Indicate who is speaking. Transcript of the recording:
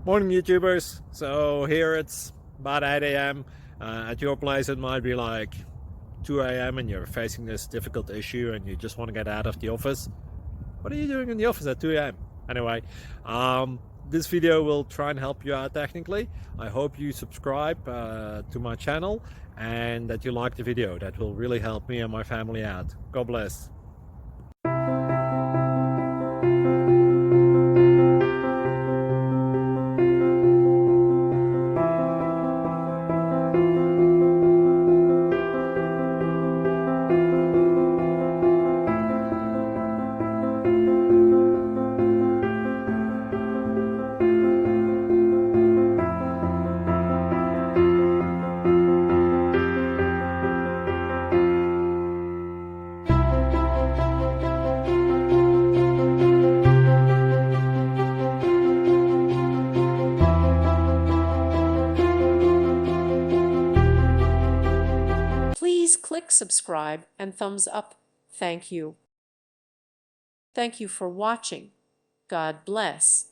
Speaker 1: Morning YouTubers. So here it's about 8 a.m. At your place it might be like 2 a.m. and you're facing this difficult issue and you just want to get out of the office. What are you doing in the office at 2 a.m.? Anyway, this video will try and help you out technically. I hope you subscribe to my channel and that you like the video. That will really help me and my family out. God bless.
Speaker 2: Please click subscribe and thumbs up. Thank you. Thank you for watching. God bless.